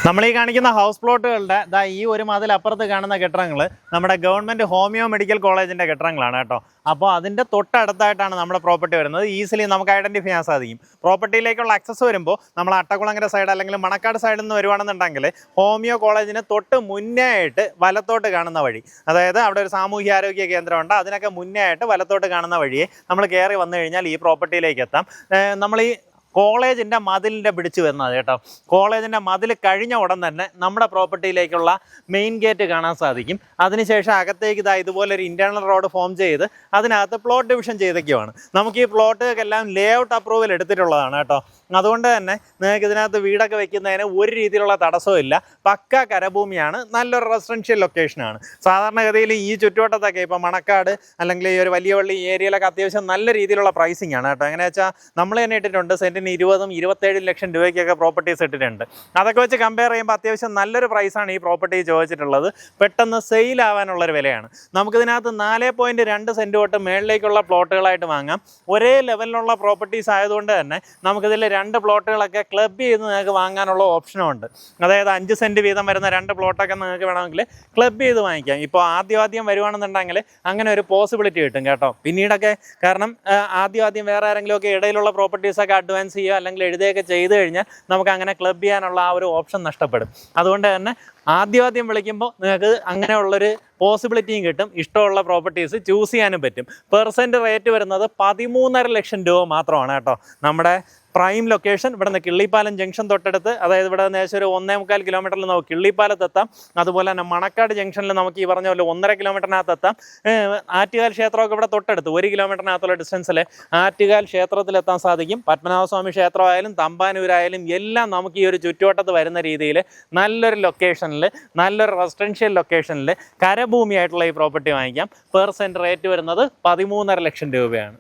നമ്മൾ ഈ കാണിക്കുന്ന ഹൗസ് പ്ലോട്ടുകളുടെ ഈ ഒരു മതിലപ്പുറത്ത് കാണുന്ന കെട്ടിടങ്ങൾ നമ്മുടെ ഗവൺമെൻറ് ഹോമിയോ മെഡിക്കൽ കോളേജിൻ്റെ കെട്ടിടങ്ങളാണ് കേട്ടോ. അപ്പോൾ അതിൻ്റെ തൊട്ടടുത്തായിട്ടാണ് നമ്മുടെ പ്രോപ്പർട്ടി വരുന്നത്. ഈസിലി നമുക്ക് ഐഡൻറ്റിഫൈ ചെയ്യാൻ സാധിക്കും. പ്രോപ്പർട്ടിയിലേക്കുള്ള ആക്സസ് വരുമ്പോൾ നമ്മൾ അട്ടക്കുളങ്ങര സൈഡ് അല്ലെങ്കിൽ മണക്കാട് സൈഡിൽ നിന്ന് വരുവാണെന്നുണ്ടെങ്കിൽ ഹോമിയോ കോളേജിന് തൊട്ട് മുന്നേ ആയിട്ട് വലത്തോട്ട് കാണുന്ന വഴി, അതായത് അവിടെ ഒരു സാമൂഹ്യാരോഗ്യ കേന്ദ്രമുണ്ട്, അതിനൊക്കെ മുന്നേ ആയിട്ട് വലത്തോട്ട് കാണുന്ന വഴിയെ നമ്മൾ കയറി വന്നു കഴിഞ്ഞാൽ ഈ പ്രോപ്പർട്ടിയിലേക്ക് എത്താം. നമ്മൾ ഈ കോളേജിൻ്റെ മതിലിൻ്റെ പിടിച്ച് വരുന്നത് കേട്ടോ. കോളേജിൻ്റെ മതിൽ കഴിഞ്ഞ ഉടൻ തന്നെ നമ്മുടെ പ്രോപ്പർട്ടിയിലേക്കുള്ള മെയിൻ ഗേറ്റ് കാണാൻ സാധിക്കും. അതിനുശേഷം അകത്തേക്ക് ഇതുപോലെ ഒരു ഇൻറ്റേർണൽ റോഡ് ഫോം ചെയ്ത് അതിനകത്ത് പ്ലോട്ട് ഡിവിഷൻ ചെയ്തൊക്കെയാണ്. നമുക്ക് ഈ പ്ലോട്ടുകൾക്കെല്ലാം ലേ ഔട്ട് അപ്രൂവൽ എടുത്തിട്ടുള്ളതാണ് കേട്ടോ. അതുകൊണ്ട് തന്നെ നിങ്ങൾക്ക് ഇതിനകത്ത് വീടൊക്കെ വെക്കുന്നതിന് ഒരു രീതിയിലുള്ള തടസ്സവും ഇല്ല. പക്ക കരഭൂമിയാണ്, നല്ലൊരു റെസിഡൻഷ്യൽ ലൊക്കേഷനാണ്. സാധാരണഗതിയിൽ ഈ ചുറ്റുവട്ടത്തൊക്കെ ഇപ്പോൾ മണക്കാട് അല്ലെങ്കിൽ ഈ ഒരു വലിയ പള്ളി ഏരിയയിലൊക്കെ അത്യാവശ്യം നല്ല രീതിയിലുള്ള പ്രൈസിങ് ആണ് കേട്ടോ. എങ്ങനെയാ വെച്ചാൽ നമ്മൾ തന്നെ ഇട്ടിട്ടുണ്ട് സെൻറ്റിന് 20-27 ലക്ഷം രൂപയ്ക്കൊക്കെ പ്രോപ്പർട്ടീസ് ഇട്ടിട്ടുണ്ട്. അതൊക്കെ വെച്ച് കമ്പയർ ചെയ്യുമ്പോൾ അത്യാവശ്യം നല്ലൊരു പ്രൈസാണ് ഈ പ്രോപ്പർട്ടി ചോദിച്ചിട്ടുള്ളത്. പെട്ടെന്ന് സെയിൽ ആവാനുള്ളൊരു വിലയാണ്. നമുക്കിതിനകത്ത് 4.2 സെൻറ്റ് തൊട്ട് മേളിലേക്കുള്ള പ്ലോട്ടുകളായിട്ട് വാങ്ങാം. ഒരേ ലെവലിലുള്ള പ്രോപ്പർട്ടീസ് ആയതുകൊണ്ട് തന്നെ നമുക്കിതിൽ 2 പ്ലോട്ടുകളൊക്കെ ക്ലബ് ചെയ്ത് നിങ്ങൾക്ക് വാങ്ങാനുള്ള ഓപ്ഷനും ഉണ്ട്. അതായത് 5 സെൻറ്റ് വീതം വരുന്ന 2 പ്ലോട്ടൊക്കെ നിങ്ങൾക്ക് വേണമെങ്കിൽ ക്ലബ് ചെയ്ത് വാങ്ങിക്കാം. ഇപ്പോൾ ആദ്യം വരുവാണെന്നുണ്ടെങ്കിൽ അങ്ങനെ ഒരു പോസിബിലിറ്റി കിട്ടും കേട്ടോ. പിന്നീടൊക്കെ കാരണം ആദ്യം വേറെ ആരെങ്കിലുമൊക്കെ ഇടയിലുള്ള പ്രോപ്പർട്ടീസൊക്കെ അഡ്വാൻസ് ചെയ്യുക അല്ലെങ്കിൽ എഴുതുകയൊക്കെ ചെയ്ത് കഴിഞ്ഞാൽ നമുക്ക് അങ്ങനെ ക്ലബ് ചെയ്യാനുള്ള ആ ഒരു ഓപ്ഷൻ നഷ്ടപ്പെടും. അതുകൊണ്ട് തന്നെ ആദ്യം വിളിക്കുമ്പോൾ നിങ്ങൾക്ക് അങ്ങനെയുള്ളൊരു പോസിബിലിറ്റിയും കിട്ടും. ഇഷ്ടമുള്ള പ്രോപ്പർട്ടീസ് ചൂസ് ചെയ്യാനും പറ്റും. പെർസെൻറ്റ് റേറ്റ് വരുന്നത് 13.5 ലക്ഷം രൂപ മാത്രമാണ് കേട്ടോ. നമ്മുടെ പ്രൈം ലൊക്കേഷൻ ഇവിടെ നിന്ന് കിള്ളിപ്പാലം ജംഗ്ഷൻ തൊട്ടടുത്ത്, അതായത് ഇവിടെ നിന്ന് ഏകദേശം ഒരു 1.25 കിലോമീറ്ററിൽ നമുക്ക് കിള്ളിപ്പാലത്ത് എത്താം. അതുപോലെ തന്നെ മണക്കാട് ജംഗ്ഷനിൽ നമുക്ക് ഈ പറഞ്ഞ പോലെ 1.5 കിലോമീറ്ററിനകത്ത് എത്താം. ആറ്റുകാൽ ക്ഷേത്രമൊക്കെ ഇവിടെ തൊട്ടടുത്ത് 1 കിലോമീറ്ററിനകത്തുള്ള ഡിസ്റ്റൻസിൽ ആറ്റുകാൽ ക്ഷേത്രത്തിലെത്താൻ സാധിക്കും. പത്മനാഭസ്വാമി ക്ഷേത്രമായാലും തമ്പാനൂരായാലും എല്ലാം നമുക്ക് ഈ ഒരു ചുറ്റുവട്ടത്ത് വരുന്ന രീതിയിൽ നല്ലൊരു ലൊക്കേഷനിൽ, നല്ലൊരു റെസിഡൻഷ്യൽ ലൊക്കേഷനിൽ കരഭൂമിയായിട്ടുള്ള ഈ പ്രോപ്പർട്ടി വാങ്ങിക്കാം. പെർ സെൻറ്റ് റേറ്റ് വരുന്നത് 13.5 ലക്ഷം രൂപയാണ്.